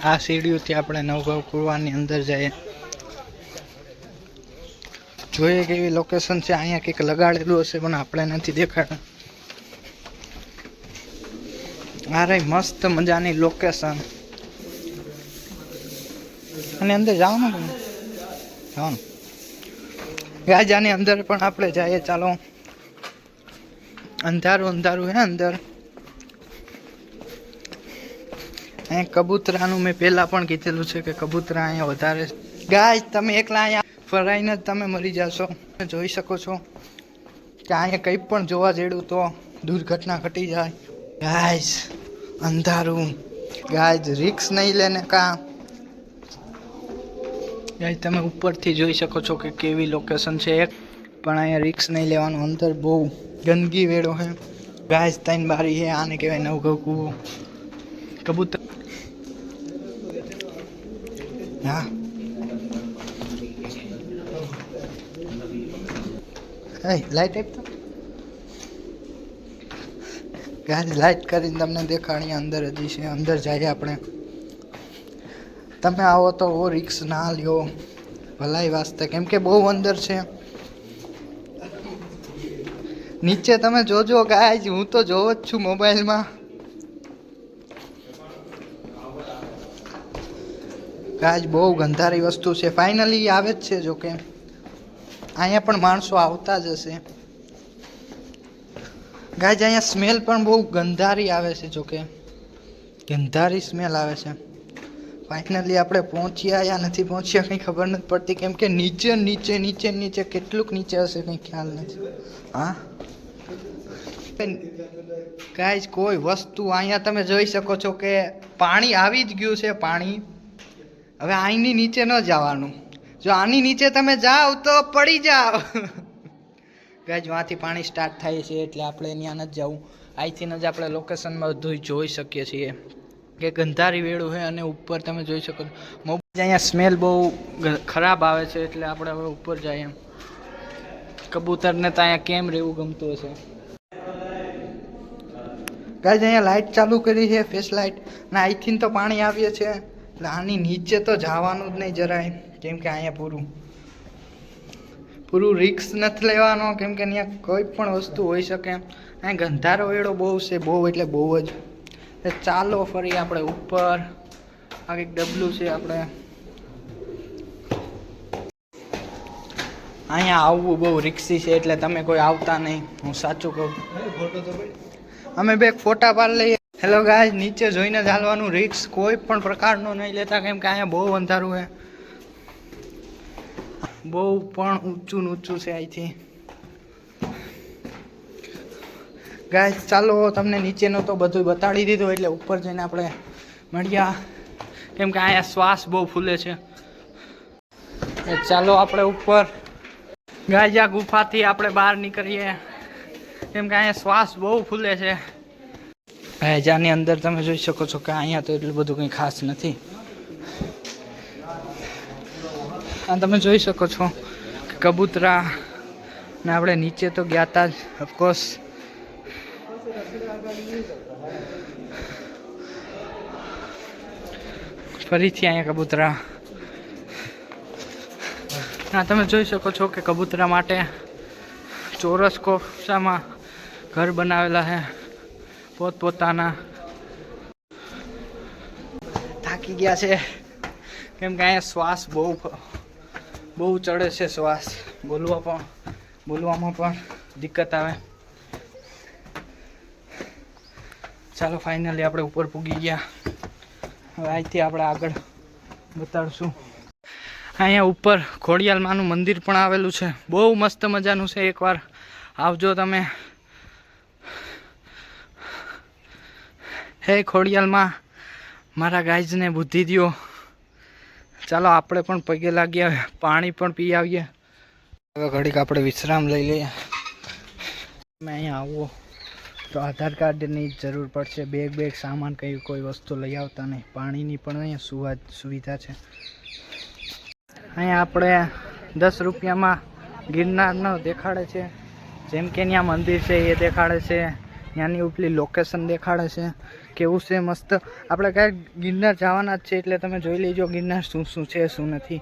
આ સીડીઓથી આપણે નવગાંવ કુવાની અંદર જઈએ. જોઈએ કેવી લોકેશન છે. અહીંયા કંઈક લગાડેલું હશે પણ આપણે નથી દેખાડ્યું. આ રહી મસ્ત મજાની લોકેશન. અને અંદર જવાનું તમે જવાનું ગાજ. આની અંદર પણ આપણે જઈએ. ચાલો. અંધારું અંધારું હે અંદર. અહીંયા કબૂતરાનું મેં પહેલાં પણ કીધેલું છે કે કબૂતરા અહીંયા વધારે. ગાય તમે એકલા અહીંયા ફરાઈને જ તમે મરી જશો. જોઈ શકો છો કે અહીંયા કંઈ પણ જોવા જેડું તો દુર્ઘટના ઘટી જાય. ગાય અંધારું. ગાય રિક્સ નહીં લેને કાં. ગાય તમે ઉપરથી જોઈ શકો છો કે કેવી લોકેશન છે. પણ અહીંયા રિક્સ નહીં લેવાનું. અંદર બહુ ગંદકી વેળો છે. ગાય ત્રણ બારી છે. આને કહેવાય નવગાંવ કૂવો. કબૂતર હા લાઈટ આપતો ગાય લાઈટ કરીને તમને દેખાડીએ. અંદર હજી છે. અંદર જઈએ આપણે. તમે આવો તો રિક્સ ના લ્યો ભલાઈ વાસ્તે, કેમ કે બહુ અંદર છે. નીચે તમે જોજો ગાય. હું તો જોવો જ છું મોબાઈલમાં. ગાય બહુ ગંધારી વસ્તુ છે. ફાઇનલી આવે જ છે. જોકે અહીંયા પણ માણસો આવતા જ હશે. ગાય અહીંયા સ્મેલ પણ બહુ ગંધારી આવે છે. જોકે ગંધારી સ્મેલ આવે છે. ફાઇનલી આપણે પહોંચ્યા યા નથી પહોંચ્યા કંઈ ખબર નથી પડતી, કેમ કે નીચે નીચે નીચે નીચે કેટલુંક નીચે હશે કંઈ ખ્યાલ નથી. હા ગાય કોઈ વસ્તુ અહીંયા તમે જોઈ શકો છો કે પાણી આવી જ ગયું છે. પાણી હવે આની નીચે ન જવાનું. જો આની નીચે તમે જાઓ તો પડી જાઓ. ગાય વાંથી પાણી સ્ટાર્ટ થાય છે એટલે આપણે ત્યાં નથી જવું. અહીંથી જ આપણે લોકેશનમાં બધું જોઈ શકીએ છીએ કે ગંધારી વેળું છે. અને ઉપર તમે જોઈ શકો છો મોબાઈલ. અહીંયા સ્મેલ બહુ ખરાબ આવે છે એટલે આપણે હવે ઉપર જઈએ. કબૂતરને તો અહીંયા કેમ રહેવું ગમતું હશે. ગાય અહીંયા લાઇટ ચાલુ કરી છે, ફેસ લાઇટ. અને અહીંથી તો પાણી આવીએ છે એટલે આની નીચે તો જવાનું જ નહીં જરાય, કેમ કે અહીંયા પૂરું રિક્સ નથી લેવાનો, કેમ કે અહીંયા કોઈ પણ વસ્તુ હોઈ શકે. અહીંયા ગંધારો વેળો બહુ છે, બહુ એટલે બહુ જ. ચાલો ફરી આપણે ઉપર. આ કંઈક ડબલું છે. આપણે અહીંયા આવવું બહુ રિક્સી છે એટલે તમે કોઈ આવતા નહીં. હું સાચું કહું. અમે બે ફોટા પાડ લઈએ. હેલો ગાય, નીચે જોઈને ચાલવાનું. રિક્સ કોઈ પણ પ્રકારનો નહીં લેતા, કેમ કે અહીંયા બહુ અંધારું છે. બહુ પણ ઊંચું ઊંચું છે અહીંથી. ગાય ચાલો, તમને નીચેનો તો બધું બતાડી દીધું એટલે ઉપર જઈને આપણે મળ્યા, કેમ કે અહીંયા શ્વાસ બહુ ફૂલે છે. ચાલો આપણે ઉપર. ગાય આ ગુફાથી આપણે બહાર નીકળીએ, કેમ કે અહીંયા શ્વાસ બહુ ફૂલે છે. જાની અંદર તમે જોઈ શકો છો કે અહીંયા તો એટલું બધું કંઈ ખાસ નથી. આ તમે જોઈ શકો છો કે કબૂતરા ને આપણે નીચે તો ગયા હતા જ ઓફકોર્સ. ફરીથી અહીંયા કબૂતરા. હા તમે જોઈ શકો છો કે કબૂતરા માટે ચોરસ કોફસામાં ઘર બનાવેલા છે પોતપોતાના. થાકી ગયા છે કેમ કે અહીંયા શ્વાસ બહુ ચડે છે. શ્વાસ બોલવામાં પણ દિક્કત આવે. ચાલો ફાઇનલી આપણે ઉપર પૂગી ગયા. હવે અહીંથી આપણે આગળ બતાડશું. અહીંયા ઉપર ખોડિયાલ માનું મંદિર પણ આવેલું છે. બહુ મસ્ત મજાનું છે. એકવાર આવજો તમે. હે ખોડિયાલમાં, મારા ગાયજને બુદ્ધિ દ્યો. ચાલો આપણે પણ પગે લાગ્યા, પાણી પણ પી આવીએ. હવે ઘડીક આપણે વિશ્રામ લઈ લઈએ. તમે અહીંયા આવો તો આધાર કાર્ડની જરૂર પડશે. બેગ સામાન કંઈ કોઈ વસ્તુ લઈ આવતા નહીં. પાણીની પણ અહીંયા સુવિધા છે. અહીંયા આપણે 10 રૂપિયામાં ગિરનારનો દેખાડે છે. જેમ કે ત્યાં મંદિર છે એ દેખાડે છે. ત્યાંની ઉપલી લોકેશન દેખાડે છે. કેવું છે મસ્ત. આપણે કાંઈક ગિરનાર જવાના જ છે એટલે તમે જોઈ લેજો ગિરનાર શું શું છે શું નથી.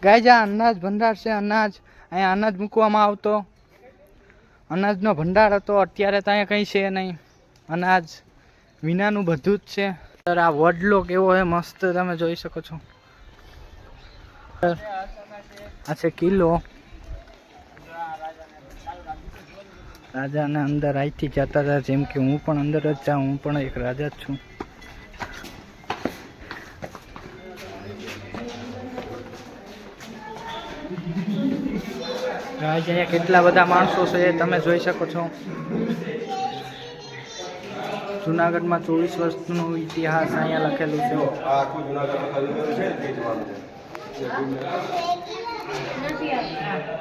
ગાય જ્યાં અનાજ ભંડાર છે, અનાજ અહીંયા અનાજ મૂકવામાં આવતો, અનાજનો ભંડાર હતો. અત્યારે તો અહીંયા કંઈ છે નહીં, અનાજ વિનાનું બધું જ છે. આ વડલો કેવો છે મસ્ત તમે જોઈ શકો છો. આ છે કિલ્લો. રાજાને અંદર અહીંથી જતા હતા, જેમ કે હું પણ અંદર જ જાઉં, હું પણ એક રાજા જ છું. અહીંયા કેટલા બધા માણસો છે તમે જોઈ શકો છો. જુનાગઢમાં 24 વર્ષનો ઇતિહાસ અહીંયા લખેલું છે.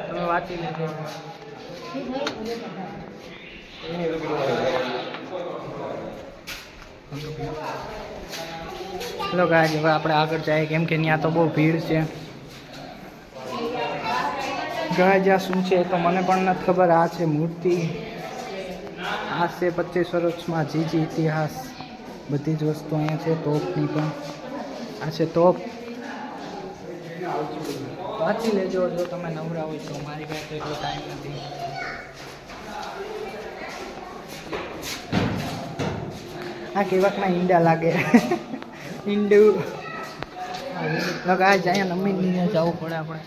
તમે વાંચી લેજો. ચલો ગાય હવે આપણે આગળ જઈએ, કેમ કે ત્યાં તો બહુ ભીડ છે. ગાય જ્યાં શું છે તો મને પણ નથી ખબર. આ છે મૂર્તિ, આ છે 25 વર્ષમાં જીજી ઇતિહાસ. બધી જ વસ્તુ અહીંયા છે. તોપની પણ આ છે તોપ. વાંચી લેજો જો તમે નવરા હોય તો. મારી પાસે એટલો ટાઈમ નથી. આ કેવાકના ઈંડા લાગે. ઈંડું લગાય જાય નમીને જવું પડે આપણે.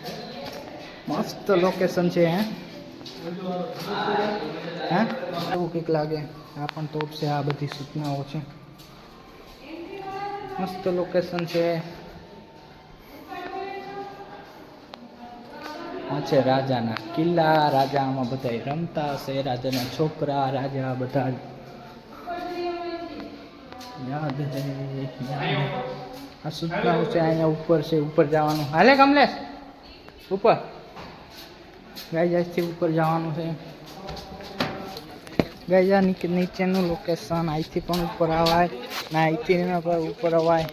મસ્ત લોકેશન છે. હે એવું કંઈક લાગે. આ પણ તોપ છે. આ બધી સૂચનાઓ છે. મસ્ત લોકેશન છે. આ છે રાજાના કિલ્લા. રાજા આમાં બધા રમતા હશે. રાજાના છોકરા, રાજા બધા યાદ છે. આ સૂચનાઓ છે. અહીંયા ઉપર છે, ઉપર જવાનું. હાલે કમલેશ ઉપર ગાય જાયથી ઉપર જવાનું છે. ગાય નીચેનું લોકેશન. અહીંથી પણ ઉપર આવાય ને અહીંથી ઉપર અવાય.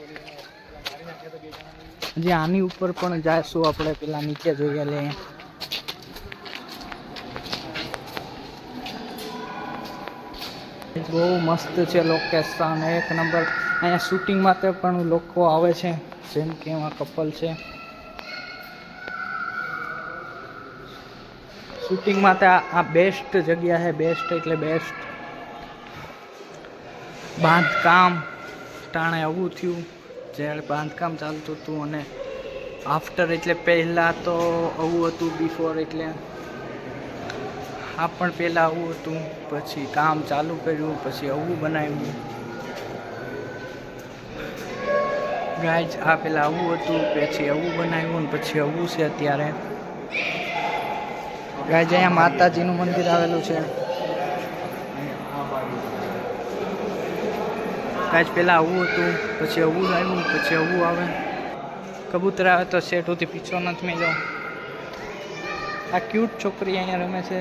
હજી આની ઉપર પણ જઈશું આપણે. પેલા નીચે જોઈએ લે. બહુ મસ્ત છે લોકેશન, એક નંબર. અહીંયા શૂટિંગ માટે પણ લોકો આવે છે, જેમ કે એમાં કપલ છે. શૂટિંગ માટે આ બેસ્ટ જગ્યા છે. બેસ્ટ એટલે બેસ્ટ. બાંધકામ ટાણે આવું થયું જ્યારે બાંધકામ ચાલતું હતું, અને આફ્ટર એટલે પહેલાં તો આવું હતું. બિફોર એટલે આ પણ પહેલાં આવું હતું. પછી કામ ચાલુ કર્યું, પછી આવું બનાવ્યું. ગાય આ પહેલાં આવું હતું, પછી આવું બનાવ્યું, અને પછી આવું છે અત્યારે. ગાય અહીંયા માતાજીનું મંદિર આવેલું છે. ગાય પહેલાં આવું હતું, પછી આવું આવ્યું, પછી આવું આવે. કબૂતર આવે તો શેઠોથી પીછો નથી મેળ્યો. આ ક્યુટ છોકરી અહીંયા રમે છે.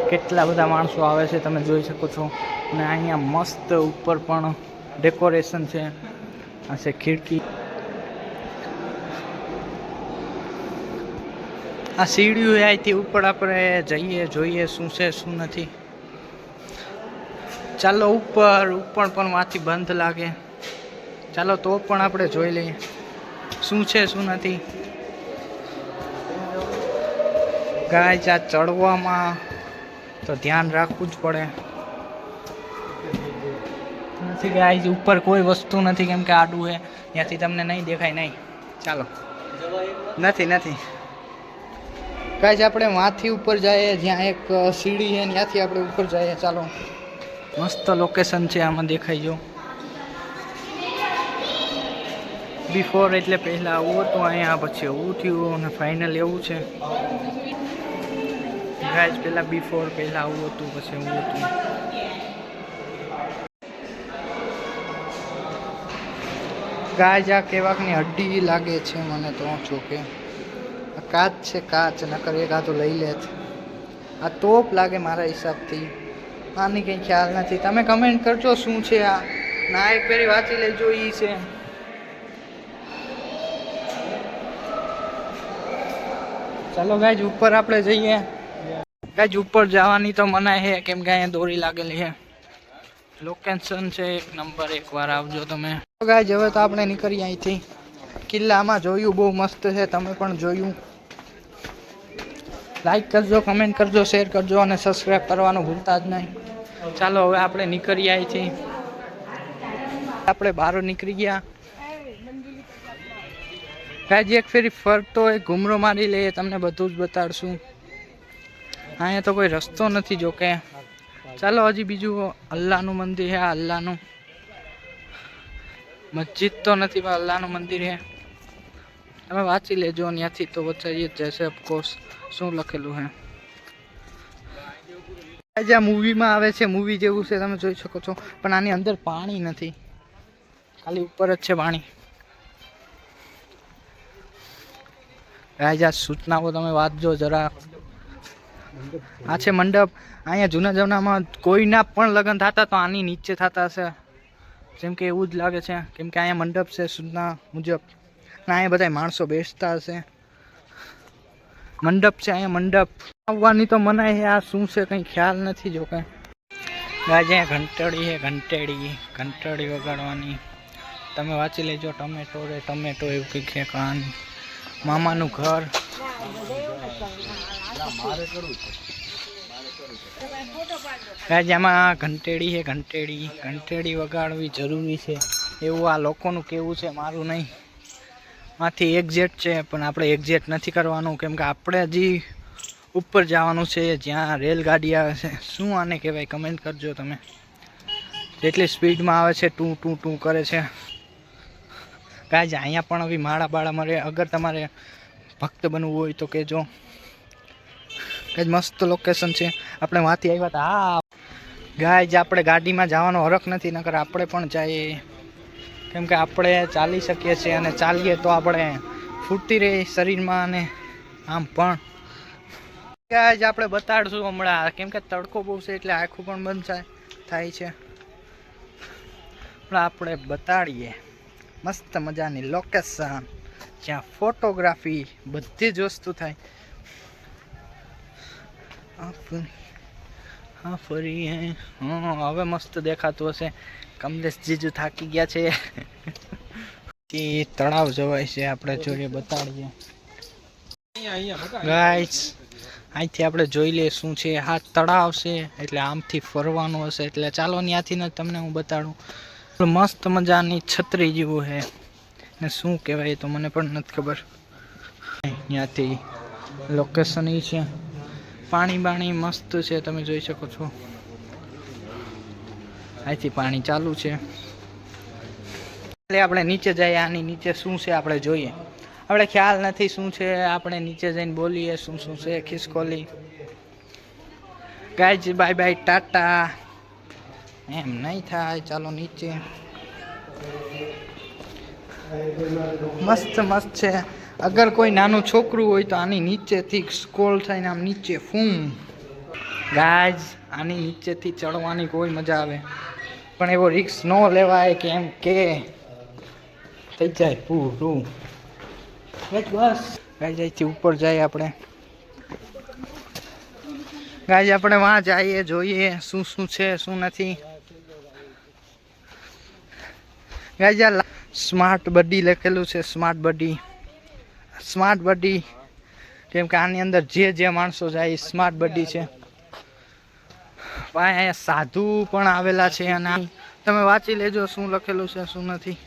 કેટલા બધા માણસો આવે છે તમે જોઈ શકો છો. અને અહીંયા મસ્ત ઉપર પણ ડેકોરેશન છે. આ છે ખિડકી. આ સીડીઓ અહીંથી ઉપર આપણે જઈએ, જોઈએ શું છે શું નથી. ચાલો ઉપર પણ માંથી બંધ લાગે. ચાલો તો પણ આપણે જોઈ લઈએ શું છે શું નથી. ગાય ચા ચડવામાં તો ધ્યાન રાખવું જ પડે. નથી ગાય ઉપર કોઈ વસ્તુ નથી, કેમ કે આડું છે. ત્યાંથી તમને નહીં દેખાય. નહીં ચાલો નથી ગાય આપણે માથી ઉપર જઈએ, જ્યાં એક સીડી છે ત્યાંથી આપણે ઉપર જઈએ. ચાલો મસ્ત લોકેશન છે. આમાં દેખાઈ જો. બિફોર એટલે પહેલાં આવું હતું અહીંયા, પછી આવું થયું, અને ફાઇનલ એવું છે. ગાય પહેલાં બિફોર પહેલાં આવું હતું, પછી આવું હતું. ગાય જા કેવાકની હડ્ડી લાગે છે મને તો. ચોકે કાચ છે, કાચ. નકર એક આ તો લઈ લે. આ તોપ લાગે મારા હિસાબથી. આની કંઈ ખ્યાલ નથી. તમે કમેન્ટ કરજો શું છે આ. ના એક ફેરી વાંચી લેજો. એ છે ચાલો ગાઈઝ ઉપર આપણે જઈએ. ગાઈઝ ઉપર જવાની તો મનાય છે કેમ કે અહીંયા દોરી લાગેલી છે. લોકેશન છે એક નંબર, એકવાર આવજો તમે. ગાઈઝ હવે તો આપણે નીકળીએ અહીંથી. કિલ્લામાં જોયું બહુ મસ્ત છે, તમે પણ જોયું. લાઈક કરજો, કમેન્ટ કરજો, શેર કરજો અને સબસ્ક્રાઈબ કરવાનું ભૂલતા જ નહીં. ચાલો હવે આપણે નીકળીએ અહીંથી. આપણે બહાર નીકળી ગયા. ગાઈઝ એક ફેરી ફરતો એક ઘૂમરો મારી લઈએ, તમને બધું જ બતાડશું. અહીંયા તો કોઈ રસ્તો નથી જોકે. ચાલો હજી બીજું અલ્લાહનું મંદિર છે. આ અલ્લાહનું મસ્જિદ તો નથી પણ અલ્લાહનું મંદિર છે. તમે વાંચી લેજો, ત્યાંથી તો બચાવી જ જશે ઓફકોર્સ શું લખેલું છે. જ્યાં મૂવીમાં આવે છે મૂવી જેવું છે, તમે જોઈ શકો છો. પણ આની અંદર પાણી નથી, ખાલી ઉપર જ છે પાણી. ગાઈઝ આ સૂચનાઓ તમે વાંચજો જરા. આ છે મંડપ. અહીંયા જૂના જમાનામાં કોઈના પણ લગ્ન થતા તો આની નીચે થતા હશે, જેમ કે એવું જ લાગે છે. કેમ કે અહીંયા મંડપ છે સૂચના મુજબ. અને અહીંયા બધા માણસો બેસતા હશે. મંડપ છે અહીંયા મંડપ. આવવાની તો મનાય છે. આ શું છે કંઈ ખ્યાલ નથી જો કંઈ. ગાઈઝ અહીંયા ઘંટડી છે, ઘંટડી વગાડવાની. તમે વાંચી લેજો. ટમેટો રે ટમેટો એવું કંઈક છે કહાની. મામાનું ઘર. ગાઈઝ આમાં ઘંટેડી છે, ઘંટેડી વગાડવી જરૂરી છે એવું આ લોકોનું કહેવું છે, મારું નહીં. માંથી એક્ઝેક્ટ છે પણ આપણે એક્ઝેક્ટ નથી કરવાનું, કેમ કે આપણે હજી ઉપર જવાનું છે જ્યાં રેલગાડી આવે છે. શું આને કહેવાય કમેન્ટ કરજો તમે. જેટલી સ્પીડમાં આવે છે ટું ટું ટું કરે છે. ગાઈઝ અહીંયા પણ હવે માળા બાળા મળે. અગર તમારે ભક્ત બનવું હોય તો કહેજો. ગાઈઝ મસ્ત લોકેશન છે. આપણે વાંથી આવ્યા હતા. હા ગાઈઝ આપણે ગાડીમાં જવાનો હરખ નથી, નકર આપણે પણ જઈએ. કેમ કે આપણે ચાલી શકીએ છીએ અને ચાલીએ તો આપણે ફૂર્તી રહે શરીરમાં. અને આમ પણ ગાઈઝ આપણે બતાડશું હમણાં, કેમ કે તડકો બહુ છે એટલે આંખું પણ બંધ થાય છે. પણ આપણે બતાડીએ મસ્ત મજાની લોકેશન જ્યાં ફોટોગ્રાફી બધી જ વસ્તુ થાય. હા ફરી હા હવે મસ્ત દેખાતું હશે. કમલેશ જીજુ થાકી ગયા છે. તળાવ જવાય છે, આપણે જોઈએ બતાડીએ. ગાઈસ અહીંથી આપણે જોઈ લઈએ શું છે. હા તળાવ છે એટલે આમથી ફરવાનું હશે, એટલે ચાલો ત્યાંથી ને તમને હું બતાડું. મસ્ત મજાની છત્રી જેવું છે ને શું કહેવાય તો મને પણ નથી ખબર. ત્યાંથી લોકેશન એ છે. પાણી બાણી મસ્ત છે, તમે જોઈ શકો છો. અહીંથી પાણી ચાલુ છે. એટલે આપણે નીચે જઈએ. આની નીચે શું છે આપણે જોઈએ. આપણે ખ્યાલ નથી શું છે, આપણે નીચે જઈને બોલીએ શું શું છે. ખિસકોલી. Guys bye bye tata. એમ નહીં થાય, ચાલો નીચે. મસ્ત મસ્ત છે. અગર કોઈ નાનું છોકરું હોય તો આની નીચેથી સ્ક્રોલ થઈને આમ નીચે ફૂમ. ગાઈઝ આની નીચેથી ચડવાની કોઈ મજા આવે, પણ એવો રિસ્ક ન લેવાય કેમ કે થઈ જાય પૂરું. બસ ગાઈઝ અહીંથી ઉપર જાય આપણે. ગાઈઝ આપણે વहाँ જઈએ, જોઈએ શું શું છે શું નથી. ગાઈઝ આ સ્માર્ટ બડી લખેલું છે. સ્માર્ટ બડી કેમ કે આની અંદર જે માણસો જાય સ્માર્ટ બડી છે. ભાઈ અહીંયા સાધુ પણ આવેલા છે અને તમે વાંચી લેજો શું લખેલું છે શું નથી.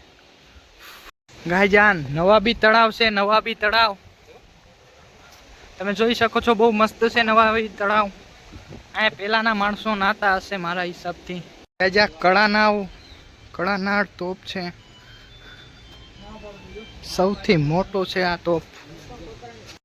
ગાઈઝ આ નવાબી તળાવ છે. નવાબી તળાવ તમે જોઈ શકો છો, બહુ મસ્ત છે નવાબી તળાવ. અહીંયા પહેલાના માણસો નાતા હશે મારા હિસાબથી. ગાઈઝ આ કળાનાર તોપ છે, સૌથી મોટો છે આ તોપ.